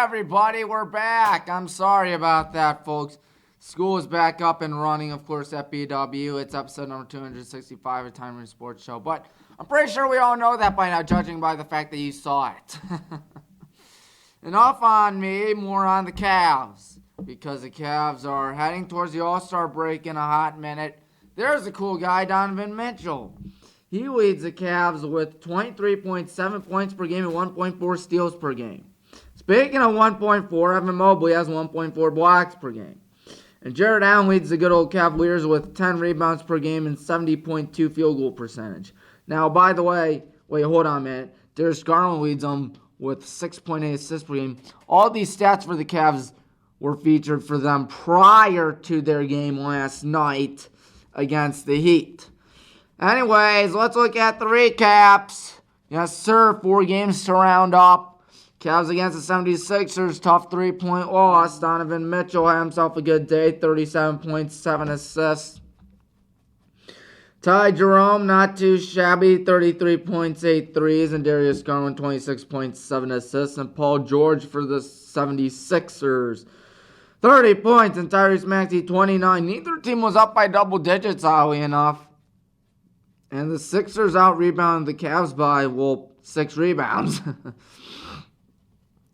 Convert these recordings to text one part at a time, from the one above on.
everybody, we're back. I'm sorry about that, folks. School is back up and running, of course, at BW. It's episode number 265 of Tommy Maroon Sports Show. But I'm pretty sure we all know that by now, judging by the fact that you saw it. Enough on me, more on the Cavs. Because the Cavs are heading towards the All-Star break in a hot minute. There's a cool guy, Donovan Mitchell. He leads the Cavs with 23.7 points per game and 1.4 steals per game. Speaking of 1.4, Evan Mobley has 1.4 blocks per game. And Jared Allen leads the good old Cavaliers with 10 rebounds per game and 70.2 field goal percentage. Now, by the way, hold on a minute. Darius Garland leads them with 6.8 assists per game. All these stats for the Cavs were featured for them prior to their game last night against the Heat. Anyways, let's look at the recaps. Yes, sir, 4 games to round up. Cavs against the 76ers, tough 3-point loss. Donovan Mitchell had himself a good day, 37.7 assists. Ty Jerome, not too shabby, 33.8 threes. And Darius Garland, 26.7 assists. And Paul George for the 76ers, 30 points. And Tyrese Maxey, 29. Neither team was up by double digits, oddly enough. And the Sixers out-rebounded the Cavs by, 6 rebounds.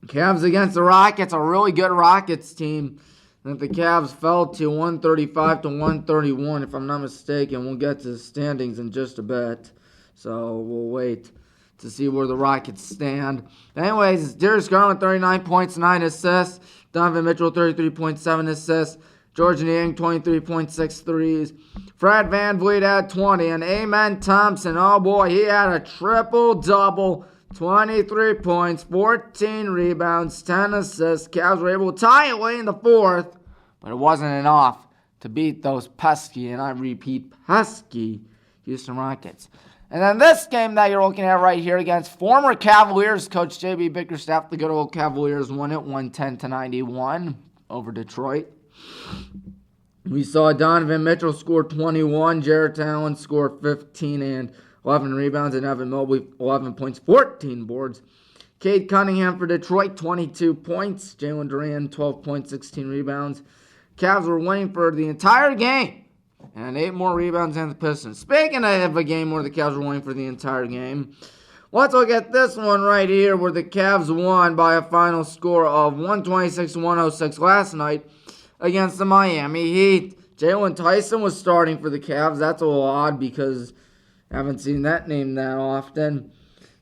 Cavs against the Rockets, a really good Rockets team that the Cavs fell to 135 to 131, if I'm not mistaken. We'll get to the standings in just a bit, so we'll wait to see where the Rockets stand. Anyways, Darius Garland, 39 points, 9 assists. Donovan Mitchell, 33.7 assists. George Niang, 23.6 threes. Fred VanVleet had 20. And Amen Thompson, oh boy, he had a triple-double. 23 points, 14 rebounds, 10 assists. Cavs were able to tie it late in the fourth, but it wasn't enough to beat those pesky, and I repeat, pesky Houston Rockets. And then this game that you're looking at right here against former Cavaliers coach J.B. Bickerstaff, the good old Cavaliers won it 110-91 over Detroit. We saw Donovan Mitchell score 21, Jarrett Allen score 15, and 11 rebounds, and Evan Mobley, 11 points, 14 boards. Cade Cunningham for Detroit, 22 points. Jalen Duran, 12 points, 16 rebounds. Cavs were winning for the entire game, and 8 more rebounds than the Pistons. Speaking of a game where the Cavs were winning for the entire game, let's look at this one right here where the Cavs won by a final score of 126-106 last night against the Miami Heat. Jalen Tyson was starting for the Cavs. That's a little odd because I haven't seen that name that often.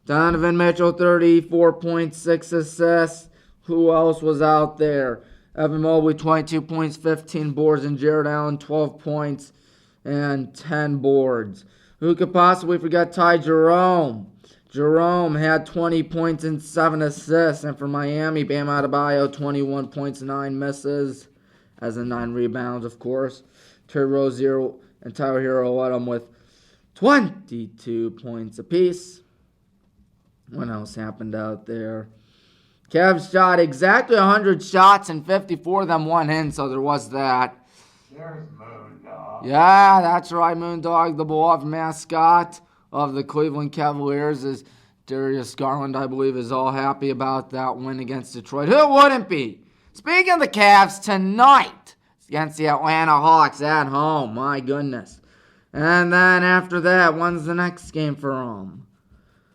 Donovan Mitchell, 34.6 assists. Who else was out there? Evan Mobley, 22 points, 15 boards. And Jared Allen, 12 points and 10 boards. Who could possibly forget Ty Jerome? Jerome had 20 points and 7 assists. And for Miami, Bam Adebayo, 21 points, 9 misses. As in 9 rebounds, of course. Terry Rozier and Tyler Hero led them with 22 points apiece. What else happened out there? Cavs shot exactly 100 shots and 54 of them went in, so there was that. There's Moondog. Yeah, that's right, Moondog, the beloved mascot of the Cleveland Cavaliers. Is Darius Garland, I believe, is all happy about that win against Detroit. Who wouldn't be? Speaking of the Cavs, tonight against the Atlanta Hawks at home. My goodness. And then after that, when's the next game for them?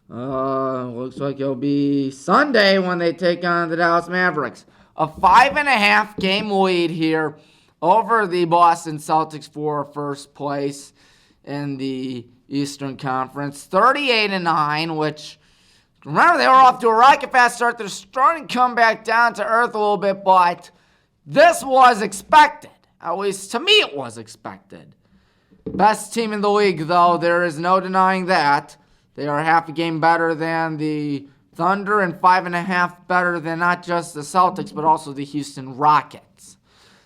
Looks like it'll be Sunday when they take on the Dallas Mavericks. A 5.5 game lead here over the Boston Celtics for first place in the Eastern Conference. 38-9, which, remember, they were off to a rocket fast start. They're starting to come back down to earth a little bit, but this was expected. At least to me it was expected. Best team in the league, though, there is no denying that. They are half a game better than the Thunder and 5.5 better than not just the Celtics, but also the Houston Rockets.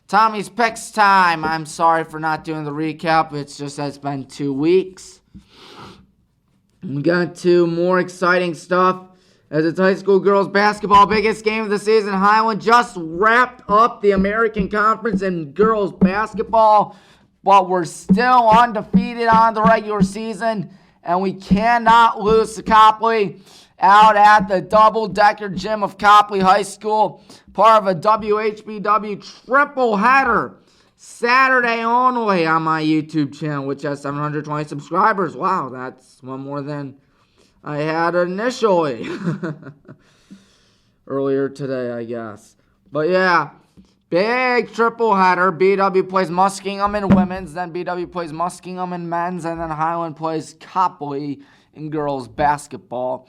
Tommy's Picks time. I'm sorry for not doing the recap. It's just that it's been 2 weeks. We got to more exciting stuff. As it's high school girls basketball, biggest game of the season. Highland just wrapped up the American Conference in girls basketball, but we're still undefeated on the regular season. and we cannot lose to Copley out at the double-decker gym of Copley High School, part of a WHBW triple header. Saturday only on my YouTube channel, which has 720 subscribers. Wow, that's one more than I had initially. Earlier today, I guess. But yeah, big triple header. BW plays Muskingum in women's, then BW plays Muskingum in men's, and then Highland plays Copley in girls basketball.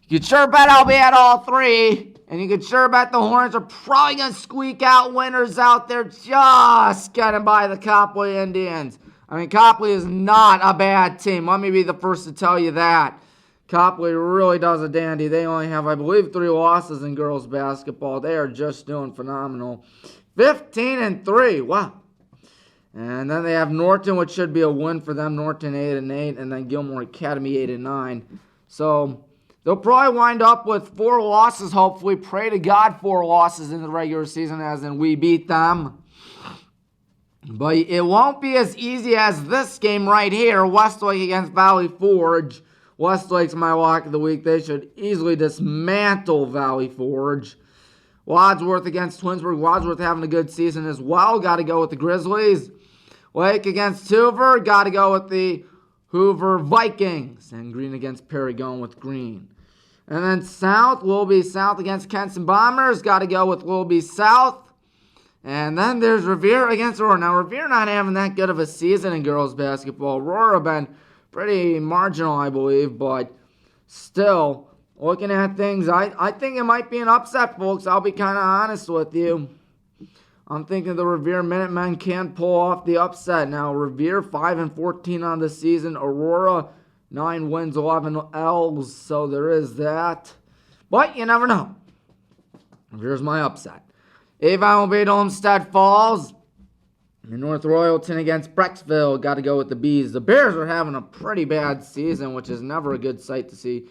You could sure bet I'll be at all three. And you could sure bet the Hornets are probably going to squeak out winners out there just getting by the Copley Indians. I mean, Copley is not a bad team. Let me be the first to tell you that. Copley really does a dandy. They only have, I believe, 3 losses in girls basketball. They are just doing phenomenal. 15-3. Wow. And then they have Norton, which should be a win for them. Norton 8-8, and then Gilmore Academy 8-9. So they'll probably wind up with 4 losses, hopefully. Pray to God 4 losses in the regular season, as in we beat them. But it won't be as easy as this game right here, Westlake against Valley Forge. Westlake's my lock of the week. They should easily dismantle Valley Forge. Wadsworth against Twinsburg. Wadsworth having a good season as well. Got to go with the Grizzlies. Lake against Hoover. Got to go with the Hoover Vikings. And Green against Perry, going with Green. And then South, Willoughby South against Kenson Bombers. Got to go with Willoughby South. And then there's Revere against Aurora. Now, Revere not having that good of a season in girls basketball. Aurora been pretty marginal, I believe, but still, looking at things, I think it might be an upset, folks. I'll be kind of honest with you. I'm thinking the Revere Minutemen can pull off the upset. Now, Revere 5-14 on the season. Aurora 9 wins, 11 L's, so there is that. But you never know. Here's my upset. Avon will beat Olmsted Falls. And North Royalton against Brecksville. Got to go with the Bees. The Bears are having a pretty bad season, which is never a good sight to see.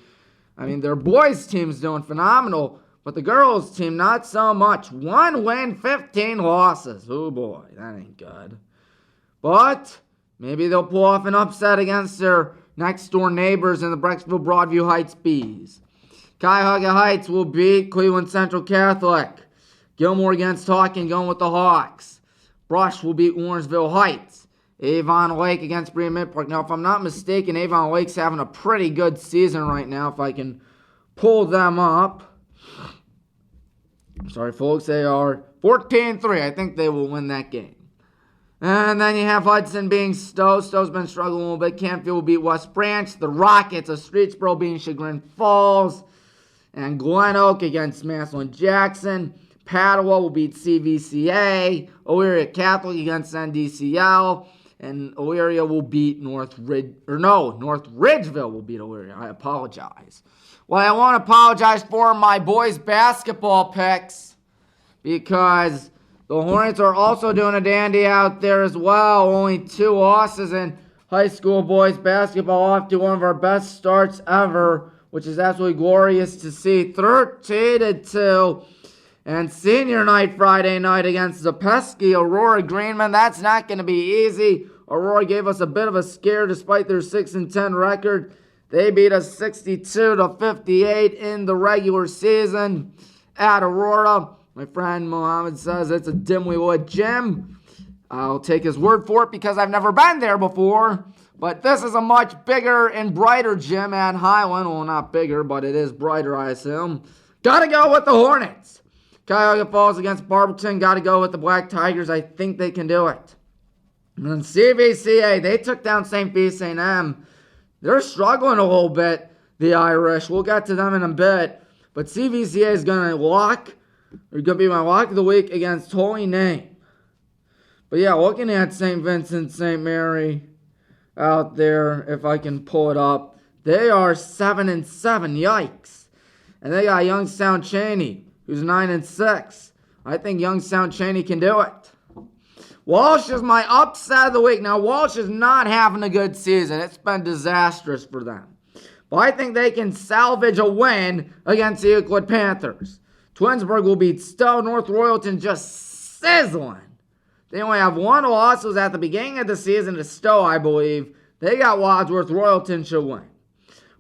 I mean, their boys' team's doing phenomenal, but the girls' team, not so much. 1 win, 15 losses. Oh, boy, that ain't good. But maybe they'll pull off an upset against their next-door neighbors in the Brecksville Broadview Heights Bees. Cuyahoga Heights will beat Cleveland Central Catholic. Gilmore against Hawken, going with the Hawks. Brush will beat Warrensville Heights. Avon Lake against Bremen Midpark. Now, if I'm not mistaken, Avon Lake's having a pretty good season right now, if I can pull them up. I'm sorry, folks. They are 14-3. I think they will win that game. And then you have Hudson being Stowe. Stowe's been struggling a little bit. Canfield will beat West Branch. The Rockets of Streetsboro being Chagrin Falls. And Glen Oak against Massillon Jackson. Padua will beat CVCA. Elyria Catholic against NDCL. And Elyria will beat North Ridgeville will beat Elyria. I apologize. Well, I want to apologize for my boys' basketball picks, because the Hornets are also doing a dandy out there as well. Only 2 losses in high school boys basketball, off to one of our best starts ever, which is absolutely glorious to see. 13-2. And senior night Friday night against the pesky Aurora Greenman. That's not going to be easy. Aurora gave us a bit of a scare despite their 6-10 record. They beat us 62-58 in the regular season at Aurora. My friend Mohammed says it's a dimly lit gym. I'll take his word for it because I've never been there before. But this is a much bigger and brighter gym at Highland. Well, not bigger, but it is brighter, I assume. Gotta go with the Hornets. Cuyahoga Falls against Barberton. Got to go with the Black Tigers. I think they can do it. And then CVCA, they took down St. B. St. M. They're struggling a little bit, the Irish. We'll get to them in a bit. But CVCA is going to be my lock of the week against Holy Name. But yeah, looking at St. Vincent, St. Mary out there, if I can pull it up, they are 7-7. Yikes. And they got Youngstown Cheney, who's 9-6. I think Youngstown Cheney can do it. Walsh is my upset of the week. Now, Walsh is not having a good season. It's been disastrous for them. But I think they can salvage a win against the Euclid Panthers. Twinsburg will beat Stowe. North Royalton just sizzling. They only have 1 loss. It was at the beginning of the season to Stowe, I believe. They got Wadsworth. Royalton should win.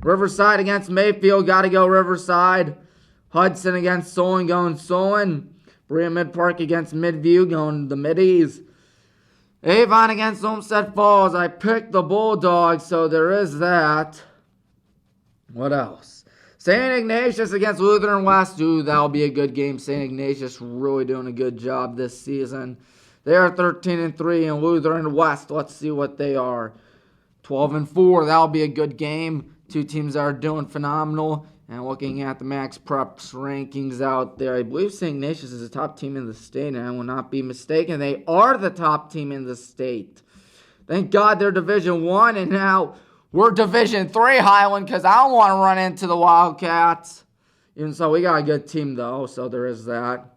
Riverside against Mayfield. Got to go Riverside. Hudson against Solon. Going Solon. Berea Mid Park against Midview. Going the Middies. Avon against Olmsted Falls. I picked the Bulldogs, so there is that. What else? St. Ignatius against Lutheran West. Ooh, that'll be a good game. St. Ignatius really doing a good job this season. They are 13-3, and Lutheran West, let's see what they are. 12-4. That'll be a good game. Two teams that are doing phenomenal. And looking at the Max Preps rankings out there, I believe St. Ignatius is the top team in the state, and I will not be mistaken. They are the top team in the state. Thank God they're Division 1, and now we're Division 3, Highland, because I don't want to run into the Wildcats. Even so, we got a good team, though, so there is that.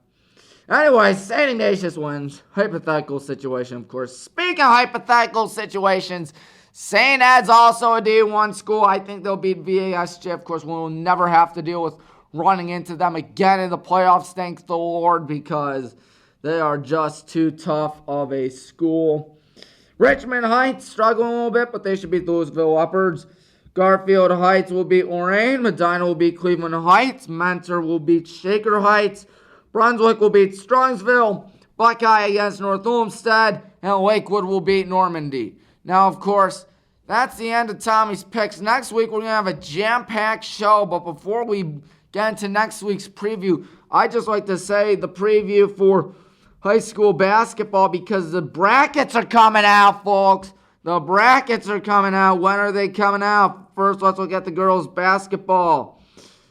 Anyway, St. Ignatius wins. Hypothetical situation, of course. Speaking of hypothetical situations, St. Ed's also a D1 school. I think they'll beat VASJ. Of course, we'll never have to deal with running into them again in the playoffs, thanks the Lord, because they are just too tough of a school. Richmond Heights struggling a little bit, but they should beat the Louisville Leopards. Garfield Heights will beat Lorraine. Medina will beat Cleveland Heights. Mentor will beat Shaker Heights. Brunswick will beat Strongsville. Buckeye against North Olmsted. And Lakewood will beat Normandy. Now, of course, that's the end of Tommy's picks. Next week, we're going to have a jam-packed show. But before we get into next week's preview, I'd just like to say the preview for high school basketball, because the brackets are coming out, folks. The brackets are coming out. When are they coming out? First, let's look at the girls' basketball.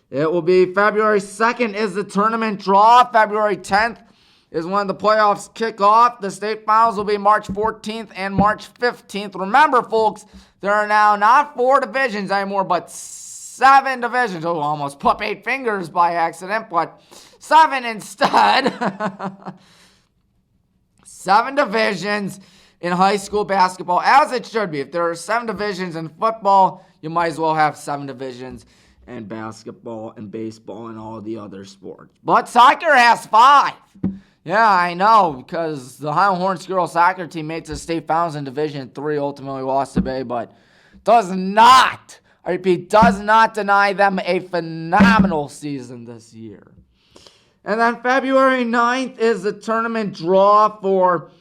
It will be February 2nd is the tournament draw. February 10th is when the playoffs kick off. The state finals will be March 14th and March 15th. Remember, folks, there are now not 4 divisions anymore, but 7 divisions. Oh, almost put 8 fingers by accident, but 7 instead. 7 divisions in high school basketball, as it should be. If there are 7 divisions in football, you might as well have 7 divisions in basketball and baseball and all the other sports. But soccer has 5. Yeah, I know, because the Highland Horns girls soccer team made it to the state finals in Division 3, ultimately lost to Bay, but does not, I repeat, does not deny them a phenomenal season this year. And then February 9th is the tournament draw for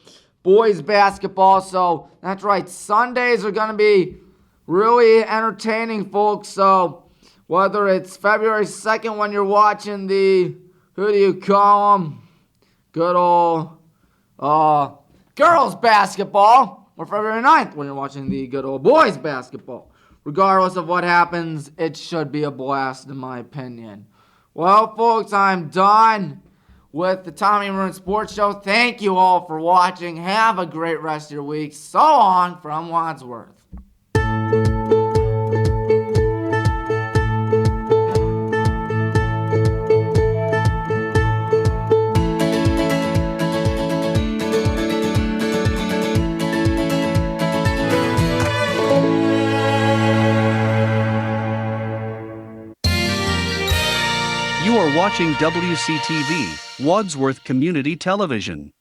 boys basketball. So that's right, Sundays are going to be really entertaining, folks. So whether it's February 2nd when you're watching the, who do you call them? Good old girls basketball, or February 9th when you're watching the good old boys basketball. Regardless of what happens, it should be a blast in my opinion. Well, folks, I'm done with the Tommy Maroon Sports Show. Thank you all for watching. Have a great rest of your week. So long from Wadsworth. You are watching WCTV, Wadsworth Community Television.